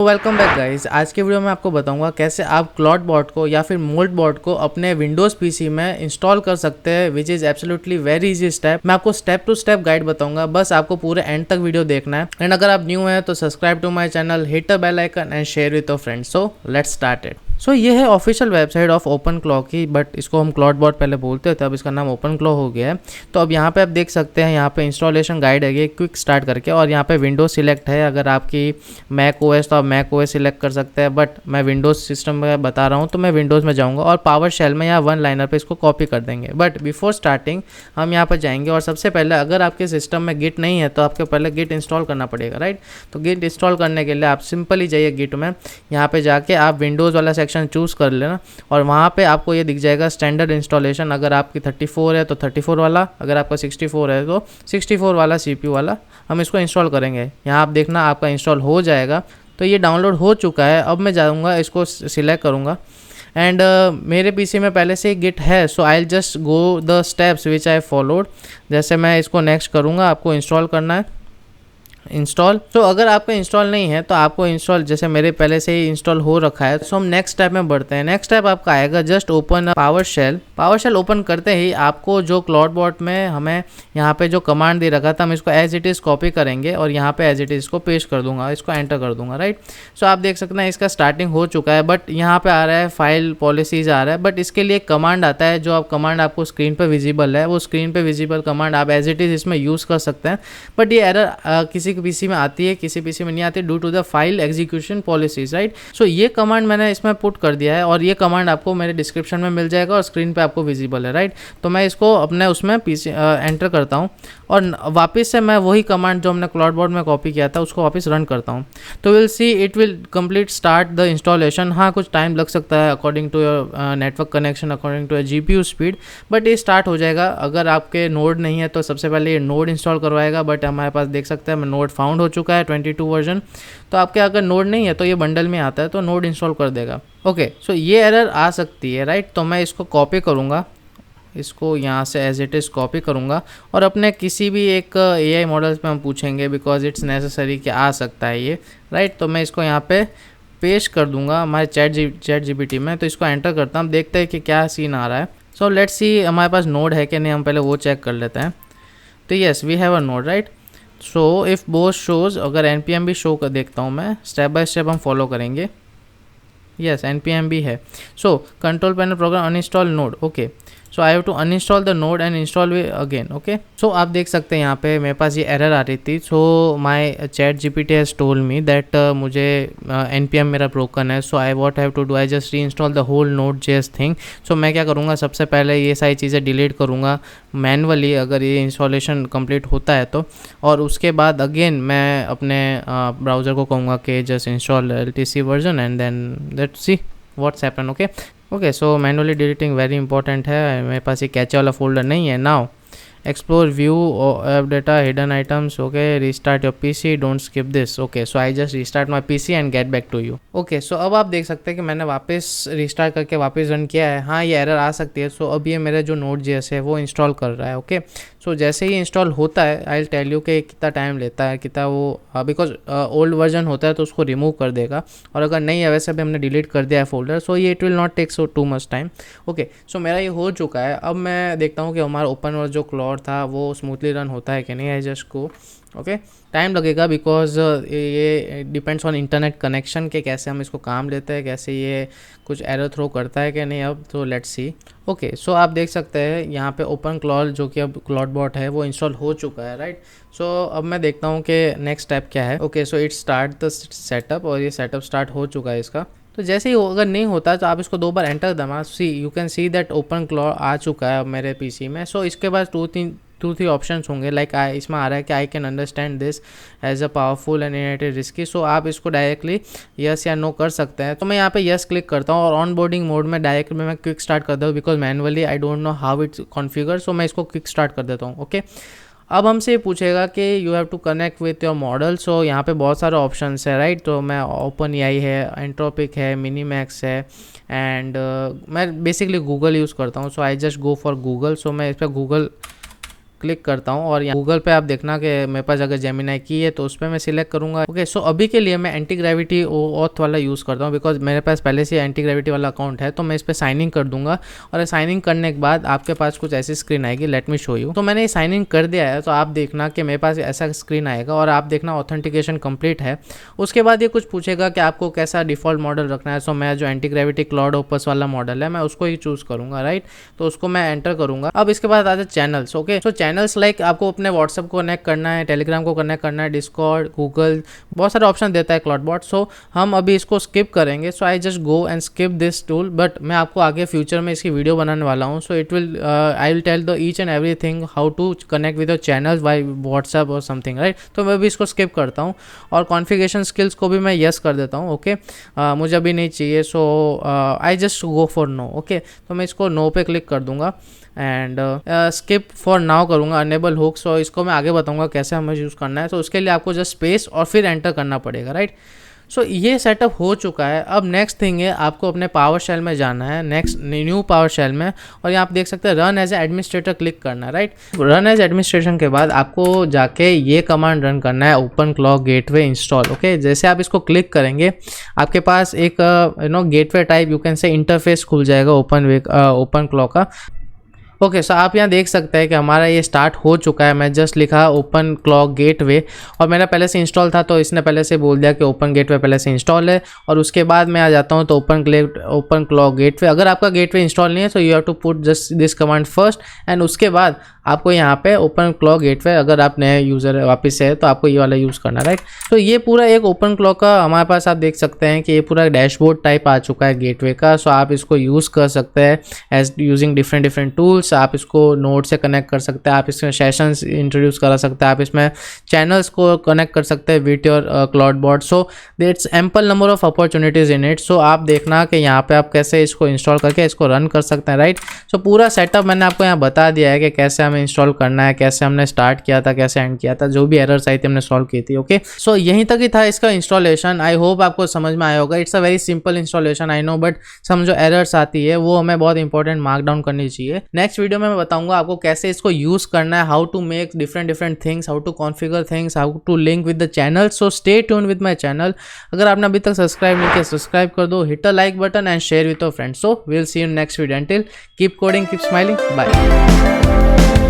Welcome back guys. आज के video में आपको बताऊंगा कैसे आप क्लॉड बॉट को या फिर मोल्ड बॉट को अपने विंडोज़ पीसी में इंस्टॉल कर सकते हैं, which is absolutely very easy step. मैं आपको स्टेप टू स्टेप गाइड बताऊंगा, बस आपको पूरे एंड तक वीडियो देखना है। एंड अगर आप न्यू हैं तो subscribe to my channel, hit the bell icon and share with your friends. So let's start it. So ये है ऑफिशियल वेबसाइट ऑफ OpenClaw की, बट इसको हम क्लॉड बॉट पहले बोलते थे, अब इसका नाम OpenClaw हो गया है। तो अब यहाँ पे आप देख सकते हैं, यहाँ पे इंस्टॉलेशन गाइड है ये क्विक स्टार्ट करके, और यहाँ पे विंडोज सिलेक्ट है। अगर आपकी मैक ओएस तो आप मैक ओएस सिलेक्ट कर सकते हैं, बट मैं विंडोज सिस्टम में बता रहा हूँ तो मैं विंडोज़ में जाऊँगा और पावर शेल में या वन लाइनर पे इसको कॉपी कर देंगे। बट बिफोर स्टार्टिंग हम यहाँ पर जाएंगे, और सबसे पहले अगर आपके सिस्टम में गिट नहीं है तो आपको पहले गिट इंस्टॉल करना पड़ेगा, राइट। तो गिट इंस्टॉल करने के लिए आप सिंपली जाइए गिट में, यहाँ पे जाके आप विंडोज़ वाला सेक्शन चूज़ कर लेना, और वहाँ पे आपको ये दिख जाएगा स्टैंडर्ड इंस्टॉलेशन। अगर आपकी 34 है तो 34 वाला, अगर आपका 64 है तो 64 वाला CPU वाला हम इसको इंस्टॉल करेंगे। यहाँ आप देखना आपका इंस्टॉल हो जाएगा। तो ये डाउनलोड हो चुका है। अब मैं जाऊँगा, इसको सिलेक्ट करूँगा, एंड मेरे पीसी में पहले से ही गिट है, so I just go the steps which I followed. जैसे मैं इसको नेक्स्ट करूँगा, आपको इंस्टॉल करना है, इंस्टॉल। तो अगर आपका इंस्टॉल नहीं है तो आपको इंस्टॉल, जैसे मेरे पहले से ही इंस्टॉल हो रखा है, तो हम नेक्स्ट स्टेप में बढ़ते हैं। नेक्स्ट स्टेप आपका आएगा just open PowerShell. PowerShell open करते ही आपको जो क्लॉड बॉट में हमें यहाँ पे जो कमांड दे रखा था, हम इसको एज इट इज़ कॉपी करेंगे और यहाँ पे एज इट इज़ को पेस्ट कर दूंगा, इसको एंटर कर दूंगा, राइट। सो आप देख सकते हैं इसका स्टार्टिंग हो चुका है, बट यहाँ पे आ रहा है फाइल पॉलिसीज आ रहा है, बट इसके लिए कमांड आता है, जो आप कमांड आपको स्क्रीन पर विजिबल है, वो स्क्रीन पर विजिबल कमांड आप एज इट इज़ इसमें यूज़ कर सकते हैं। बट ये एरर किसी के पीसी में आती है, किसी पीसी में नहीं आती, due to the file execution policies, right. So ये कमांड मैंने इसमें पुट कर दिया है, और ये कमांड आपको मेरे डिस्क्रिप्शन में मिल जाएगा और स्क्रीन पे आपको विजिबल है, राइट। तो मैं इसको अपने उसमें पीसी एंटर करता हूँ, और वापस से मैं वही कमांड जो हमने क्लॉड बॉट में कॉपी किया था उसको वापस रन करता हूँ। तो will see it will complete start the installation. हाँ, कुछ टाइम लग सकता है according to your network connection, according to your GPU speed, but ये स्टार्ट हो जाएगा। अगर आपके नोड नहीं है तो सबसे पहले ये नोड इंस्टॉल करवाएगा, बट हमारे पास देख सकते हैं मैं नोड फाउंड हो चुका है 22 वर्जन। तो आपके अगर नोड नहीं है तो ये बंडल में आता है, तो नोड इंस्टॉल कर देगा। ओके, सो ये एरर आ सकती है, राइट। तो मैं इसको कॉपी करूँगा, इसको यहाँ से एज इट इज़ कॉपी करूँगा, और अपने किसी भी एक AI मॉडल्स पे हम पूछेंगे, बिकॉज इट्स नेसेसरी कि आ सकता है ये, राइट। तो मैं इसको यहाँ पे पेस्ट कर दूँगा हमारे चैट GPT में। तो इसको एंटर करता हूँ, देखते हैं कि क्या सीन आ रहा है। सो लेट्स सी हमारे पास नोड है कि नहीं, हम पहले वो चेक कर लेते हैं। तो yes, we have a node, right. So if both shows, अगर NPM भी शो कर देखता हूँ मैं, स्टेप बाय स्टेप हम फॉलो करेंगे। यस, NPM भी है। So control panel program uninstall node, okay. So I have to uninstall the node and install again, okay. So आप देख सकते हैं यहाँ पे मेरे पास ये एरर आ रही थी। So my chat GPT has told me that मुझे NPM मेरा ब्रोकन है। So I what have to do, I just re install the whole Node.js thing. So मैं क्या करूँगा, सबसे पहले ये सारी चीज़ें डिलीट करूँगा मैनुअली, अगर ये इंस्टॉलेशन कंप्लीट होता है तो, और उसके बाद अगेन मैं अपने ब्राउज़र को कहूँगा कि just install LTC version and then let's see what's happen, okay. Okay, so manually deleting very important है। मेरे पास ये कैचे वाला फोल्डर नहीं है। Now explore view app data hidden items, okay. Restart your PC, don't skip this, okay. So I just restart my PC and get back to you, okay. So अब आप देख सकते हैं कि मैंने वापस रिस्टार्ट करके वापस रन किया है। हाँ, ये एरर आ सकती है। सो अब ये मेरा जो Node.js है वो इंस्टॉल कर रहा है, ओके। सो जैसे ही इंस्टॉल होता है, आई विल टेल यू कि कितना टाइम लेता है, कितना वो, बिकॉज ओल्ड वर्जन होता है तो उसको रिमूव कर देगा, और अगर नहीं है, वैसे भी हमने डिलीट कर दिया है फोल्डर, सो ये it will not take so too much time, okay. So मेरा ये हो चुका है। अब मैं देखता हूँ कि हमारा ओपन वर्ल्ड जो क्लॉड था वो स्मूथली रन होता है कि नहीं। आई जस्ट को, ओके। टाइम लगेगा बिकॉज ये डिपेंड्स ऑन इंटरनेट कनेक्शन के कैसे हम इसको काम लेते हैं, कैसे ये कुछ एरर थ्रो करता है कि नहीं। अब तो लेट्स सी, ओके। सो आप देख सकते हैं यहाँ पे OpenClaw जो कि अब क्लॉड बॉट है वो इंस्टॉल हो चुका है, राइट। सो अब मैं देखता हूँ कि नेक्स्ट स्टेप क्या है, okay. So it start the setup, और ये सेटअप स्टार्ट हो चुका है इसका। तो जैसे ही अगर नहीं होता तो आप इसको 2 बार एंटर दबा, see you can see that OpenClaw आ चुका है अब मेरे PC में। सो इसके बाद 2-3 ऑप्शंस होंगे, लाइक इसमें आ रहा है कि I can understand this as a powerful and inherited risky. So आप इसको डायरेक्टली यस या नो कर सकते हैं। तो मैं यहाँ पे यस क्लिक करता हूँ, और ऑन बोर्डिंग मोड में डायरेक्ट मैं क्विक स्टार्ट कर देता हूँ, because manually I don't know how it's configure. So मैं इसको क्विक स्टार्ट कर देता हूँ, ओके। अब हमसे पूछेगा कि you have to connect with your model. So यहाँ पे बहुत सारे ऑप्शंस है, राइट। तो मैं OpenAI है, एंट्रोपिक है, मिनीमैक्स है, एंड मैं बेसिकली गूगल यूज़ करता हूँ। So I just go for Google. सो मैं इस पर गूगल क्लिक करता हूँ और गूगल पे आप देखना कि मेरे पास अगर जेमिनाई की है तो उस पर मैं सिलेक्ट करूँगा। ओके, सो अभी के लिए मैं एंटी ग्रेविटी ऑथ वाला यूज़ करता हूँ बिकॉज मेरे पास पहले से एंटी ग्रेविटी वाला अकाउंट है। तो मैं इस पर साइन इन कर दूंगा और साइन इन करने के बाद आपके पास कुछ ऐसी स्क्रीन आएगी। Let me show you. तो मैंने साइन इन कर दिया है, तो आप देखना कि मेरे पास ऐसा स्क्रीन आएगा और आप देखना ऑथेंटिकेशन कंप्लीट है। उसके बाद ये कुछ पूछेगा कि आपको कैसा डिफॉल्ट मॉडल रखना है। सो मैं जो एंटी ग्रेविटी क्लाउड ओपस वाला मॉडल है मैं उसको ही चूज करूंगा, राइट। तो उसको मैं एंटर करूंगा। अब इसके बाद आता है चैनल्स। ओके, सो चैनल्स लाइक आपको अपने व्हाट्सएप को कनेक्ट करना है, टेलीग्राम को कनेक्ट करना है, डिस्कॉर्ड, गूगल, बहुत सारे ऑप्शन देता है क्लाउडबॉट। सो हम अभी इसको स्किप करेंगे। So I just go and skip this tool, but मैं आपको आगे फ्यूचर में इसकी वीडियो बनाने वाला हूँ। So it will I will tell the each and everything how to connect with your channels by WhatsApp और समथिंग, राइट। तो मैं भी इसको स्किप करता हूँ और कॉन्फ़िगरेशन स्किल्स को भी मैं यस कर देता हूँ। ओके, मुझे अभी नहीं चाहिए। So I just go for no. Okay, तो मैं इसको नो पे क्लिक कर दूंगा एंड स्किप फॉर नाउ करूँगा, अनेबल हुक। सो इसको मैं आगे बताऊँगा कैसे हमें यूज़ करना है। तो उसके लिए आपको जस्ट स्पेस और फिर एंटर करना पड़ेगा, राइट। सो ये सेटअप हो चुका है। अब नेक्स्ट थिंग है, आपको अपने पावर शेल में जाना है, नेक्स्ट न्यू पावर शेल में, और यहाँ आप देख सकते हैं रन एज एडमिनिस्ट्रेटर क्लिक करना है, राइट। रन एज एडमिनिस्ट्रेशन के बाद आपको जाके ये कमांड रन करना है, open clock gateway install. Okay, जैसे आप इसको क्लिक करेंगे आपके पास एक gateway type you can say interface खुल जाएगा ओपन क्लॉक का। ओके, सो आप यहाँ देख सकते हैं कि हमारा ये स्टार्ट हो चुका है। मैं जस्ट लिखा ओपन क्लॉक गेटवे और मेरा पहले से इंस्टॉल था तो इसने पहले से बोल दिया कि ओपन गेटवे पहले से इंस्टॉल है। और उसके बाद मैं आ जाता हूँ तो ओपन क्लॉक गेटवे। अगर आपका गेटवे इंस्टॉल नहीं है तो you have to put just this command first and उसके बाद आपको यहाँ पे ओपन क्लॉक गेटवे, अगर आप नए यूज़र वापस से है तो आपको ये वाला यूज़ करना, राइट। तो ये पूरा एक ओपन क्लॉक का हमारे पास आप देख सकते हैं कि ये पूरा डैशबोर्ड टाइप आ चुका है गेटवे का। सो आप इसको यूज़ कर सकते हैं एज यूजिंग डिफरेंट टूल्स। आप इसको नोड से कनेक्ट कर सकते हैं, आप इसमें सेशंस इंट्रोड्यूस करा सकते हैं, आप इसमें चैनल्स को कनेक्ट कर सकते हैं with your Cloudbot. So that's ample number of opportunities in it. So आप देखना कि यहाँ पे आप कैसे इसको इंस्टॉल करके इसको रन कर सकते हैं, राइट। सो पूरा सेटअप मैंने आपको यहाँ बता दिया है कि कैसे हमें इंस्टॉल करना है, कैसे हमने स्टार्ट किया था, कैसे एंड किया था, जो भी एरर्स आई थी हमने सॉल्व की थी। ओके, सो यहीं तक ही था इसका इंस्टॉलेशन। आई होप आपको समझ में आया होगा। It's a very simple installation, I know, but some जो एरर्स आती है वो हमें बहुत इंपॉर्टेंट मार्क डाउन करनी चाहिए। नेक्स्ट वीडियो में मैं बताऊंगा आपको कैसे इसको यूज करना है, how to make different things, how to configure things, how to link with the channel. So stay tune with my channel. अगर आपने अभी तक सब्सक्राइब नहीं किया सब्सक्राइब कर दो, hit a like button and share with your friends. So we will see you in next video. Until keep coding, keep smiling, bye.